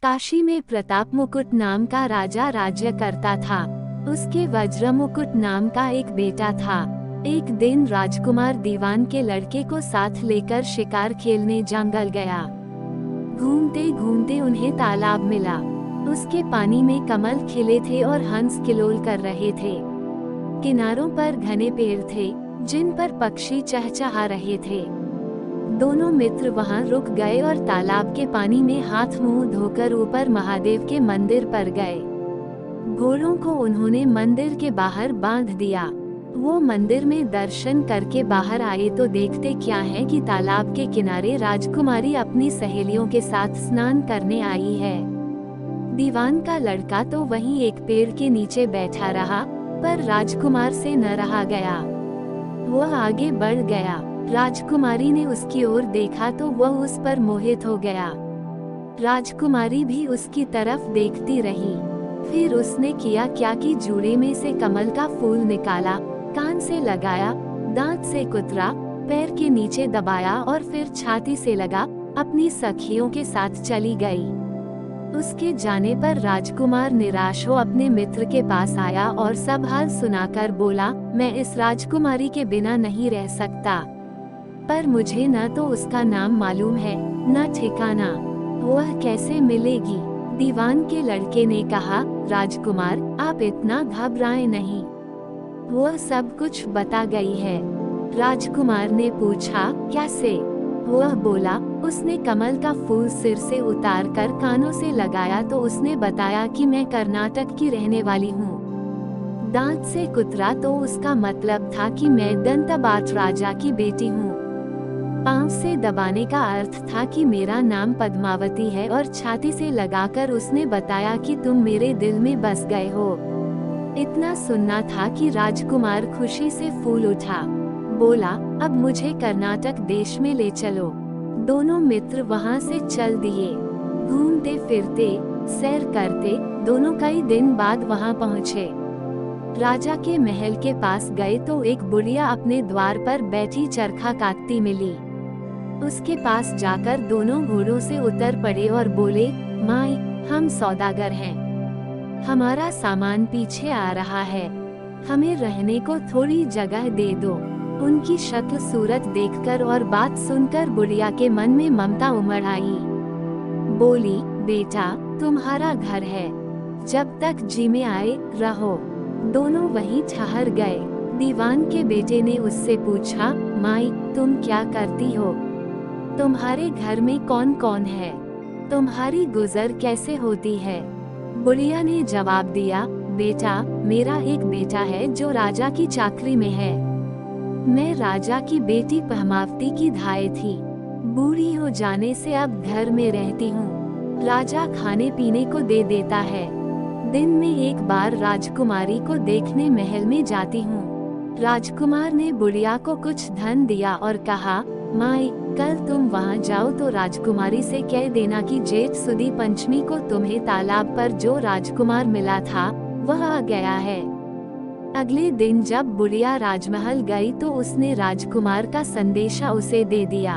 काशी में प्रताप मुकुट नाम का राजा राज्य करता था। उसके वज्र मुकुट नाम का एक बेटा था। एक दिन राजकुमार दीवान के लड़के को साथ लेकर शिकार खेलने जंगल गया। घूमते घूमते उन्हें तालाब मिला। उसके पानी में कमल खिले थे और हंस किलोल कर रहे थे। किनारों पर घने पेड़ थे जिन पर पक्षी चहचहा रहे थे। दोनों मित्र वहां रुक गए और तालाब के पानी में हाथ मुंह धोकर ऊपर महादेव के मंदिर पर गए। घोड़ों को उन्होंने मंदिर के बाहर बांध दिया। वो मंदिर में दर्शन करके बाहर आए तो देखते क्या है कि तालाब के किनारे राजकुमारी अपनी सहेलियों के साथ स्नान करने आई है। दीवान का लड़का तो वहीं एक पेड़ के नीचे बैठा रहा, पर राजकुमार से न रहा गया। वह आगे बढ़ गया। राजकुमारी ने उसकी ओर देखा तो वह उस पर मोहित हो गया। राजकुमारी भी उसकी तरफ देखती रही। फिर उसने किया क्या कि जूड़े में से कमल का फूल निकाला, कान से लगाया, दांत से कुतरा, पैर के नीचे दबाया और फिर छाती से लगा अपनी सखियों के साथ चली गई। उसके जाने पर राजकुमार निराश हो अपने मित्र के पास आया और सब हाल सुनाकर बोला, मैं इस राजकुमारी के बिना नहीं रह सकता, पर मुझे न तो उसका नाम मालूम है न ठिकाना। वह कैसे मिलेगी? दीवान के लड़के ने कहा, राजकुमार आप इतना घबराएं नहीं, वह सब कुछ बता गई है। राजकुमार ने पूछा, कैसे? वह बोला, उसने कमल का फूल सिर से उतारकर कानों से लगाया तो उसने बताया कि मैं कर्नाटक की रहने वाली हूँ। दांत से कुतरा तो उसका मतलब था कि मैं दंतबाट राजा की बेटी हूँ। पांव से दबाने का अर्थ था कि मेरा नाम पद्मावती है और छाती से लगाकर उसने बताया कि तुम मेरे दिल में बस गए हो। इतना सुनना था कि राजकुमार खुशी से फूल उठा। बोला, अब मुझे कर्नाटक देश में ले चलो। दोनों मित्र वहां से चल दिए। घूमते फिरते सैर करते दोनों कई दिन बाद वहां पहुँचे। राजा के महल के पास गए तो एक बुढ़िया अपने द्वार पर बैठी चरखा काटती मिली। उसके पास जाकर दोनों घोड़ों से उतर पड़े और बोले, माई हम सौदागर हैं, हमारा सामान पीछे आ रहा है, हमें रहने को थोड़ी जगह दे दो। उनकी शक्ल सूरत देखकर और बात सुनकर बुढ़िया के मन में ममता उमड़ आई। बोली, बेटा तुम्हारा घर है, जब तक जी में आए रहो। दोनों वहीं ठहर गए। दीवान के बेटे ने उससे पूछा, माई तुम क्या करती हो? तुम्हारे घर में कौन कौन है? तुम्हारी गुजर कैसे होती है? बुढ़िया ने जवाब दिया, बेटा मेरा एक बेटा है जो राजा की चाकरी में है। मैं राजा की बेटी पद्मावती की धाय थी। बूढ़ी हो जाने से अब घर में रहती हूँ। राजा खाने पीने को दे देता है। दिन में एक बार राजकुमारी को देखने महल में जाती हूँ। राजकुमार ने बुढ़िया को कुछ धन दिया और कहा, माई कल तुम वहाँ जाओ तो राजकुमारी से कह देना कि जेठ सुदी पंचमी को तुम्हें तालाब पर जो राजकुमार मिला था वह आ गया है। अगले दिन जब बुढ़िया राजमहल गई तो उसने राजकुमार का संदेशा उसे दे दिया।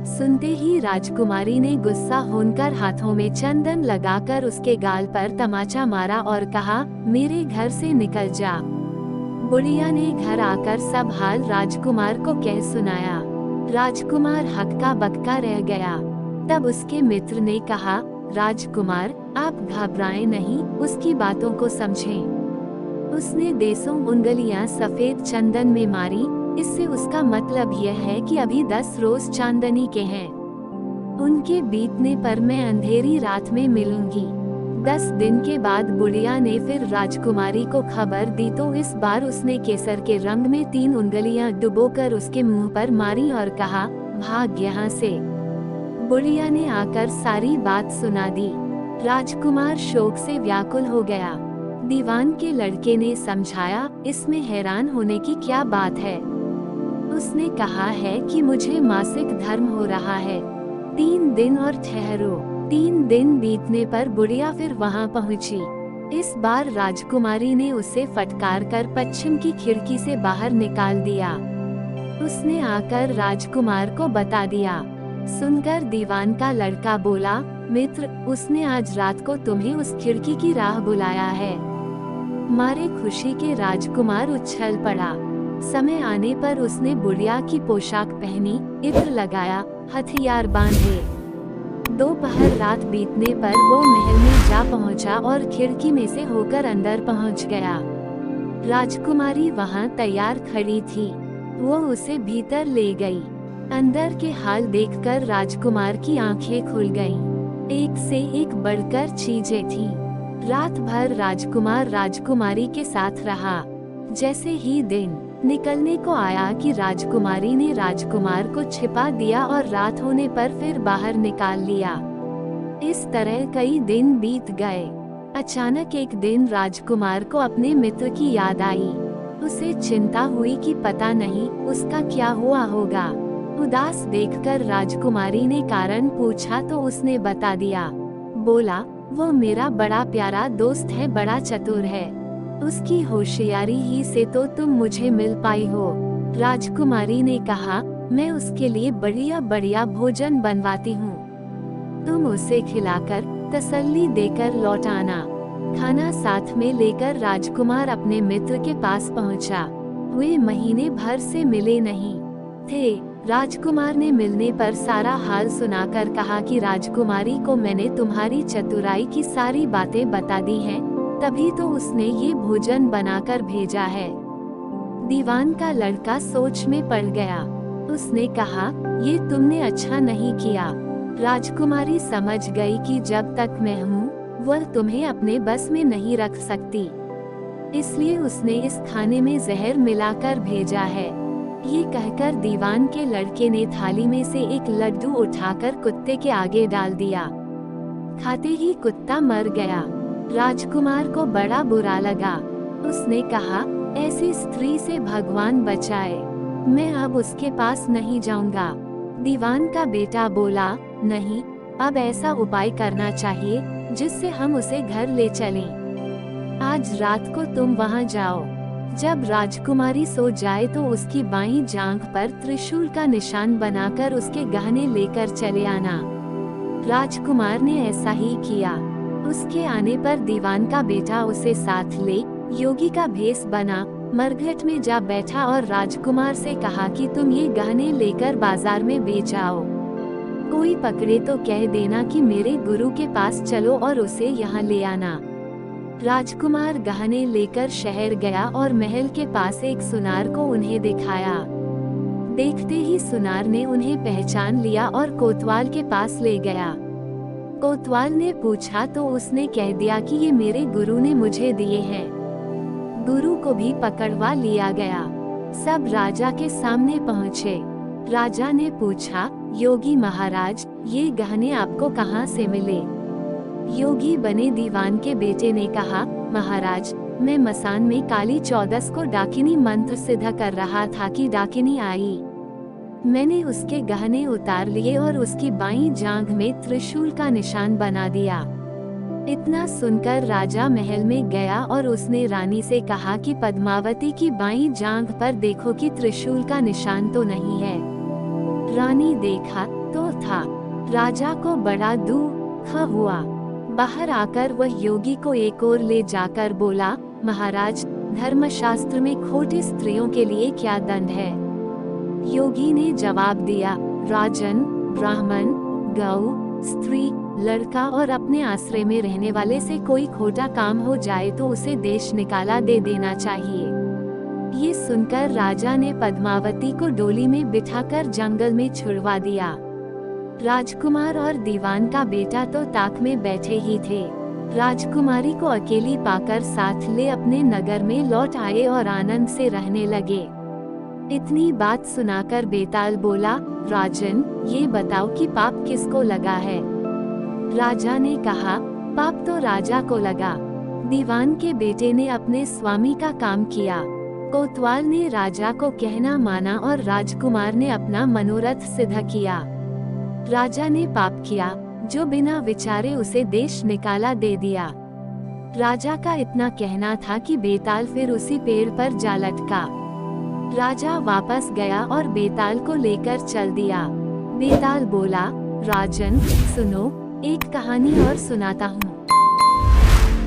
सुनते ही राजकुमारी ने गुस्सा होकर हाथों में चंदन लगाकर उसके गाल पर तमाचा मारा और कहा, मेरे घर से निकल जा। बुढ़िया ने घर आकर सब हाल राजकुमार को कह सुनाया। राजकुमार हक्का बक्का रह गया। तब उसके मित्र ने कहा, राजकुमार आप घबराएं नहीं, उसकी बातों को समझें। उसने देसों उंगलियां सफेद चंदन में मारी, इससे उसका मतलब यह है कि अभी 10 रोज चांदनी के हैं। उनके बीतने पर मैं अंधेरी रात में मिलूंगी। 10 दिन के बाद बुढ़िया ने फिर राजकुमारी को खबर दी तो इस बार उसने केसर के रंग में 3 उंगलियां डुबोकर उसके मुंह पर मारी और कहा, भाग यहाँ से। बुढ़िया ने आकर सारी बात सुना दी। राजकुमार शोक से व्याकुल हो गया। दीवान के लड़के ने समझाया, इसमें हैरान होने की क्या बात है? उसने कहा है कि मुझे मासिक धर्म हो रहा है, 3 दिन और ठहरो। 3 दिन बीतने पर बुढ़िया फिर वहां पहुंची। इस बार राजकुमारी ने उसे फटकार कर पश्चिम की खिड़की से बाहर निकाल दिया। उसने आकर राजकुमार को बता दिया। सुनकर दीवान का लड़का बोला, मित्र, उसने आज रात को तुम्हें उस खिड़की की राह बुलाया है। मारे खुशी के राजकुमार उछल पड़ा। समय आने पर उसने बुढ़िया की पोशाक पहनी, इत्र लगाया, हथियार बांधे। दोपहर रात बीतने पर वो महल में जा पहुंचा और खिड़की में से होकर अंदर पहुंच गया। राजकुमारी वहां तैयार खड़ी थी। वो उसे भीतर ले गई। अंदर के हाल देखकर राजकुमार की आंखें खुल गईं। एक से एक बढ़कर चीजें थीं। रात भर राजकुमार राजकुमारी के साथ रहा। जैसे ही दिन निकलने को आया कि राजकुमारी ने राजकुमार को छिपा दिया और रात होने पर फिर बाहर निकाल लिया। इस तरह कई दिन बीत गए। अचानक एक दिन राजकुमार को अपने मित्र की याद आई। उसे चिंता हुई कि पता नहीं उसका क्या हुआ होगा। उदास देखकर राजकुमारी ने कारण पूछा तो उसने बता दिया। बोला, वो मेरा बड़ा प्यारा दोस्त है, बड़ा चतुर है। उसकी होशियारी ही से तो तुम मुझे मिल पाई हो। राजकुमारी ने कहा, मैं उसके लिए बढ़िया बढ़िया भोजन बनवाती हूँ। तुम उसे खिलाकर तसल्ली देकर लौट आना। खाना साथ में लेकर राजकुमार अपने मित्र के पास पहुँचा। वे महीने भर से मिले नहीं थे। राजकुमार ने मिलने पर सारा हाल सुनाकर कहा कि राजकुमारी को मैंने तुम्हारी चतुराई की सारी बातें बता दी हैं, तभी तो उसने ये भोजन बनाकर भेजा है। दीवान का लड़का सोच में पड़ गया। उसने कहा, ये तुमने अच्छा नहीं किया। राजकुमारी समझ गई कि जब तक मैं हूँ वह तुम्हें अपने बस में नहीं रख सकती, इसलिए उसने इस खाने में जहर मिलाकर भेजा है। ये कहकर दीवान के लड़के ने थाली में से एक लड्डू उठाकर कुत्ते के आगे डाल दिया। खाते ही कुत्ता मर गया। राजकुमार को बड़ा बुरा लगा। उसने कहा, ऐसी स्त्री से भगवान बचाए, मैं अब उसके पास नहीं जाऊंगा। दीवान का बेटा बोला, नहीं, अब ऐसा उपाय करना चाहिए जिससे हम उसे घर ले चलें। आज रात को तुम वहां जाओ। जब राजकुमारी सो जाए तो उसकी बाईं जांघ पर त्रिशूल का निशान बनाकर उसके गहने लेकर चले आना। राजकुमार ने ऐसा ही किया। उसके आने पर दीवान का बेटा उसे साथ ले योगी का भेष बना मरघट में जा बैठा और राजकुमार से कहा कि तुम ये गहने लेकर बाजार में बेच आओ। कोई पकड़े तो कह देना कि मेरे गुरु के पास चलो और उसे यहाँ ले आना। राजकुमार गहने लेकर शहर गया और महल के पास एक सुनार को उन्हें दिखाया। देखते ही सुनार ने उन्हें पहचान लिया और कोतवाल के पास ले गया। कोतवाल ने पूछा तो उसने कह दिया कि ये मेरे गुरु ने मुझे दिए हैं। गुरु को भी पकड़वा लिया गया। सब राजा के सामने पहुँचे। राजा ने पूछा, योगी महाराज, ये गहने आपको कहाँ से मिले? योगी बने दीवान के बेटे ने कहा, महाराज, मैं मसान में काली चौदस को डाकिनी मंत्र सिद्ध कर रहा था कि डाकिनी आई। मैंने उसके गहने उतार लिए और उसकी बाईं जांघ में त्रिशूल का निशान बना दिया। इतना सुनकर राजा महल में गया और उसने रानी से कहा कि पद्मावती की बाईं जांघ पर देखो कि त्रिशूल का निशान तो नहीं है। रानी देखा तो था। राजा को बड़ा दुख हुआ। बाहर आकर वह योगी को एक ओर ले जाकर बोला, महाराज, धर्मशास्त्र में खोटी स्त्रियों के लिए क्या दंड है? योगी ने जवाब दिया, राजन, ब्राह्मण, गौ, स्त्री, लड़का और अपने आश्रय में रहने वाले से कोई खोटा काम हो जाए तो उसे देश निकाला दे देना चाहिए। ये सुनकर राजा ने पद्मावती को डोली में बिठाकर जंगल में छुड़वा दिया। राजकुमार और दीवान का बेटा तो ताक में बैठे ही थे। राजकुमारी को अकेली पाकर साथ ले अपने नगर में लौट आए और आनंद से रहने लगे। इतनी बात सुनाकर बेताल बोला, राजन, ये बताओ कि पाप किसको लगा है? राजा ने कहा, पाप तो राजा को लगा। दीवान के बेटे ने अपने स्वामी का काम किया। कोतवाल ने राजा को कहना माना और राजकुमार ने अपना मनोरथ सिद्ध किया। राजा ने पाप किया, जो बिना विचारे उसे देश निकाला दे दिया। राजा का इतना कहना था कि बेताल फिर उसी पेड़ पर जा लटका। राजा वापस गया और बेताल को लेकर चल दिया। बेताल बोला, राजन सुनो, एक कहानी और सुनाता हूँ।